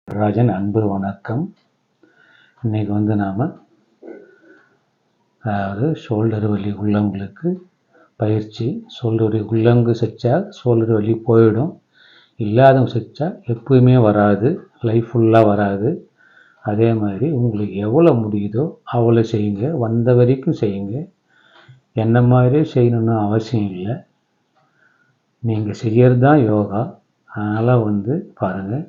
ராஜன் அன்பு வணக்கம். இன்றைக்கி நாம் அதாவது ஷோல்டர் வலி உள்ளவங்களுக்கு பயிற்சி. ஷோல்டர் வலி உள்ளவங்க செஞ்சா ஷோல்டர் வலி போயிடும், இல்லாதவங்க செஞ்சா எப்போயுமே வராது, லைஃப் ஃபுல்லாக வராது. அதே மாதிரி உங்களுக்கு எவ்வளோ முடியுதோ அவ்வளோ செய்யுங்க, வந்த வரைக்கும் செய்யுங்க. என்ன மாதிரி செய்யணுன்னு அவசியம் இல்லை, நீங்கள் செய்கிறது தான் யோகா. அதனால் பாருங்கள்,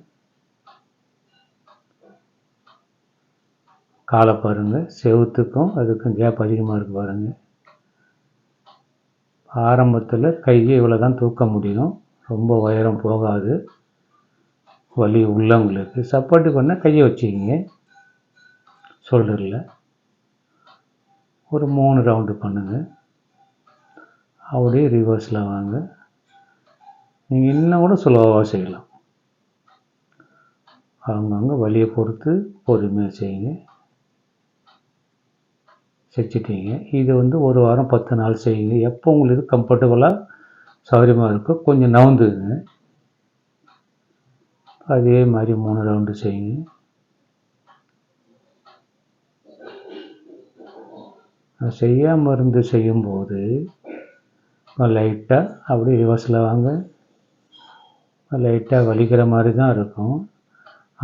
காலை பாருங்கள், செவுத்துக்கும் அதுக்கும் கேப் அதிகமாக இருக்குது பாருங்கள். ஆரம்பத்தில் கையை இவ்வளோ தான் தூக்க முடியும், ரொம்ப உயரம் போகாது. வலி உள்ளவங்களுக்கு சப்போர்ட்டுக்கு ஒன்றா கையை வச்சுக்கிங்க. ஷோல்டரில் ஒரு 3 ரவுண்டு பண்ணுங்கள். அப்படியே ரிவர்ஸில் வாங்க. நீங்கள் இன்னும் கூட ஸ்லோவாக செய்யலாம், அவங்கவுங்க வலியை பொறுத்து பொறுமையாக செய்யுங்க. செஞ்சிட்டிங்க. இது 1 வாரம் 10 நாள் செய்யுங்க. எப்போ உங்களுக்கு கம்ஃபர்டபுளாக சௌகரியமாக இருக்கோ கொஞ்சம் நவுந்துங்க. அதே மாதிரி 3 ரவுண்டு செய்யுங்க. செய்யாமல் இருந்து செய்யும்போது லைட்டாக அப்படியே ரிவர்ஸில் வாங்க. லைட்டாக வலிக்கிற மாதிரி தான் இருக்கும்,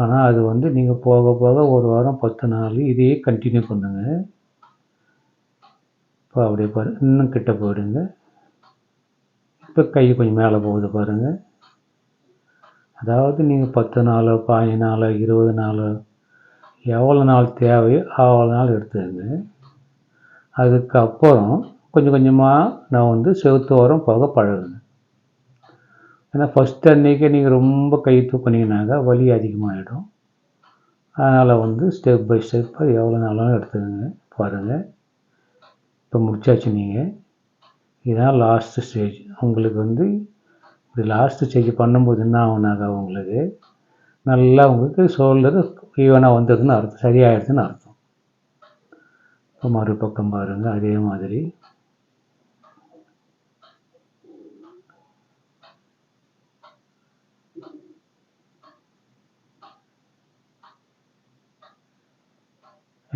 ஆனால் அது நீங்கள் போக போக 1 வாரம் 10 நாள் இதையே கண்டினியூ பண்ணுங்கள். இப்போ அப்படியே பாருங்கள், இன்னும் கிட்ட போயிடுங்க. இப்போ கை கொஞ்சம் மேலே போகுது பாருங்கள். அதாவது நீங்கள் 10 நாள் 15 நாள் 20 நாள் எவ்வளோ நாள் தேவையோ அவ்வளோ நாள் எடுத்துக்கங்க. அதுக்கப்புறம் கொஞ்சம் கொஞ்சமாக நான் செவுத்து ஓரம் போக பழகுங்க. ஏன்னா ஃபஸ்ட்டு அன்றைக்கே நீங்கள் ரொம்ப கை தூக்குனீங்கன்னாக்கா வலி அதிகமாகிடும். அதனால் ஸ்டெப் பை ஸ்டெப்பாக எவ்வளோ நாளாலும் எடுத்துக்கங்க. பாருங்கள், இப்போ முடிச்சாச்சு. நீங்கள் இதுதான் லாஸ்ட்டு ஸ்டேஜ். உங்களுக்கு இது லாஸ்ட்டு ஸ்டேஜ் பண்ணும்போது என்ன ஆகுனாக்கா உங்களுக்கு நல்லா உங்களுக்கு ஷோல்டரு ஈவனாக வந்ததுன்னு அர்த்தம், சரியாயிடுதுன்னு அர்த்தம். இப்போ மறுபக்கம் பாருங்கள், அதே மாதிரி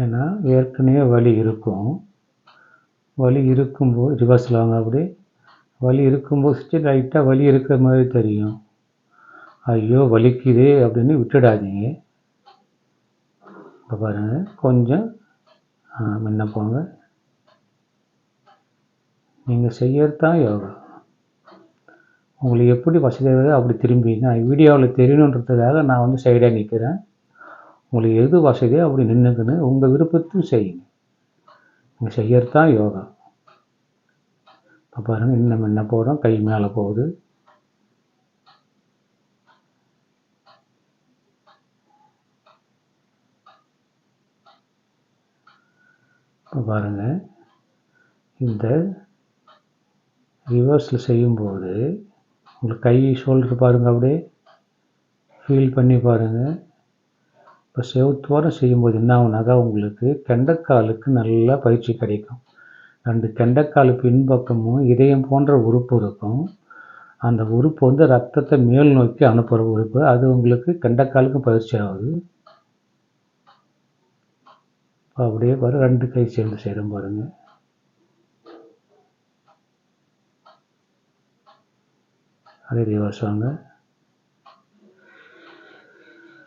ஏன்னா ஏற்கனவே வலி இருக்கும். வலி இருக்கும்போது ரிவர்ஸில் வாங்க. அப்படி வலி இருக்கும்போது லைட்டாக வலி இருக்கிற மாதிரி தெரியும், ஐயோ வலிக்குதே அப்படின்னு விட்டுடாதீங்க. இப்போ பாருங்கள், கொஞ்சம் முன்ன போங்க. நீங்கள் செய்யறது தான் யோகா. உங்களுக்கு எப்படி வசதியாக அப்படி திரும்பி, நான் வீடியோவில் தெரியணுன்றதுக்காக நான் சைடாக நிற்கிறேன். உங்களுக்கு எது வசதியோ அப்படி நின்றுக்குன்னு உங்கள் விருப்பத்தையும் செய்யுங்க. நீங்கள் செய்யறது தான் யோகா. இப்போ பாருங்கள், இன்னும் என்ன போகிறோம், கை மேலே போகுது. இப்போ பாருங்கள், இந்த ரிவர்ஸில் செய்யும்போது உங்களுக்கு கை ஷோல்டர் பாருங்கள், அப்படியே ஃபீல் பண்ணி பாருங்கள். இப்போ செவுத்தோடு செய்யும்போது என்ன ஆகுனாக்கா உங்களுக்கு கெண்டைக்காலுக்கு நல்லா பயிற்சி கிடைக்கும். 2 கெண்டைக்கால் பின்பக்கமும் இதயம் போன்ற உறுப்பு இருக்கும். அந்த உறுப்பு ரத்தத்தை மேல் நோக்கி அனுப்புகிற உறுப்பு. அது உங்களுக்கு கெண்டைக்காலுக்கும் பயிற்சி ஆகுது. அப்படியே பாரு, 2 கை சேர்ந்து செய்கிறோம் பாருங்கள். அதே ரிவர்ஸ் வாங்க.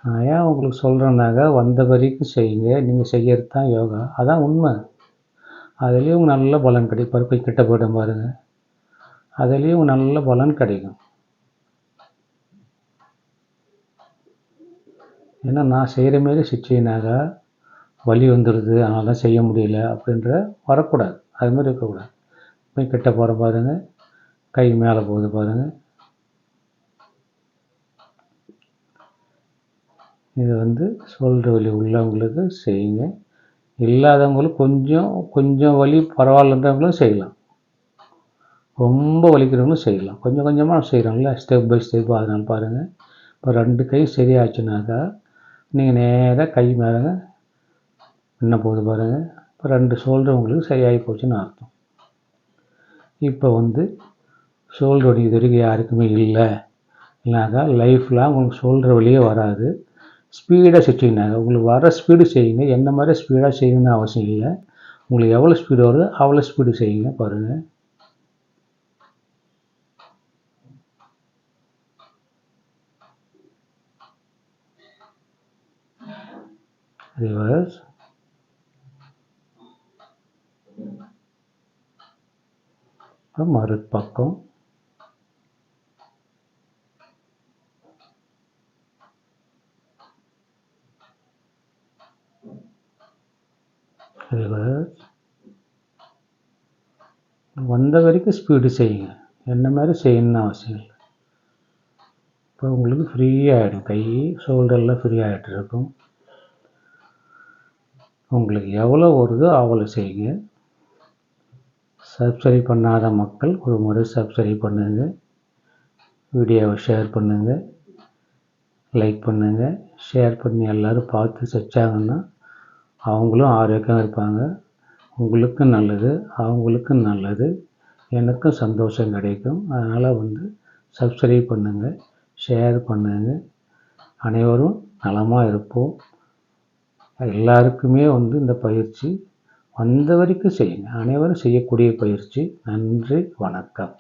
நான் ஏன் உங்களுக்கு சொல்கிறேன்னாக்கா வந்த வரைக்கும் செய்யுங்க. நீங்கள் செய்கிறது தான் யோகா, அதான் உண்மை. அதுலேயும் நல்ல பலன் கிடைக்கும். போய் கிட்ட போய்டும் பாருங்கள், அதுலேயும் நல்ல பலன் கிடைக்கும். ஏன்னா நான் செய்கிற மாரி செஞ்சீங்கன்னாக்கா வலி வந்துடுது, அதனால தான் செய்ய முடியல அப்படின்ற வரக்கூடாது, அது மாதிரி இருக்கக்கூடாது. போய் கிட்ட போகிற பாருங்கள், கை மேலே போகுது பாருங்கள். இது ஷோல்டர் வலி உள்ளவங்களுக்கு செய்யுங்க. இல்லாதவங்களுக்கு கொஞ்சம் வலி பரவாயில்லன்றவங்களும் செய்யலாம், ரொம்ப வலிக்கிறவங்களும் செய்யலாம். கொஞ்சம் கொஞ்சமாக செய்கிறோம்ல, ஸ்டெப் பை ஸ்டெப். அதனால் பாருங்கள், இப்போ 2 கை சரியாச்சுனாக்கா நீங்கள் நேராக கை மேலே என்ன போகுது பாருங்கள். இப்போ 2 ஷோல்டர் உங்களுக்கு சரியாகி போச்சுன்னு அர்த்தம். இப்போ ஷோல்டர் வலி இது வரைக்கும் யாருக்குமே இல்லைனாக்கா லைஃப்பில் உங்களுக்கு ஷோல்டர் வலியே வராது. ஸ்பீடாக செஞ்சிங்கனாங்க உங்களுக்கு வர ஸ்பீடு செய்யுங்க. என்ன மாதிரி ஸ்பீடாக செய்யணும்னு அவசியம் இல்லை. உங்களுக்கு எவ்வளோ ஸ்பீடு வருதோ அவ்வளோ ஸ்பீடு செய்யுங்க. பாருங்கள். ரிவர்ஸ். மறுபக்கம். ரிவர்ஸ். வந்த வரைக்கும் ஸ்பீடு செய்யுங்க. என்ன மாதிரி செய்யணும்னு அவசியம் இல்லை. இப்போ உங்களுக்கு ஃப்ரீ ஆகிடும். கை ஷோல்டர்லாம் ஃப்ரீ ஆகிட்டு இருக்கும். உங்களுக்கு எவ்வளோ வருதோ அவ்வளோ செய்யுங்க. சப்ஸ்கிரைப் பண்ணாத மக்கள் ஒரு முறை சப்ஸ்கிரைப் பண்ணுங்க. வீடியோவை ஷேர் பண்ணுங்க. லைக் பண்ணுங்க. ஷேர் பண்ணி எல்லோரும் பார்த்து செஞ்சாங்கன்னா அவங்களும் ஆரோக்கியமாக இருப்பாங்க. உங்களுக்கும் நல்லது, அவங்களுக்கும் நல்லது, எனக்கும் சந்தோஷம் கிடைக்கும். அதனால் வந்து சப்ஸ்கிரைப் பண்ணுங்கள், ஷேர் பண்ணுங்கள். அனைவரும் நலமாக இருப்போம். எல்லாருக்குமே வந்து இந்த பயிற்சி வந்த வரைக்கும் செய்யுங்க. அனைவரும் செய்யக்கூடிய பயிற்சி. நன்றி, வணக்கம்.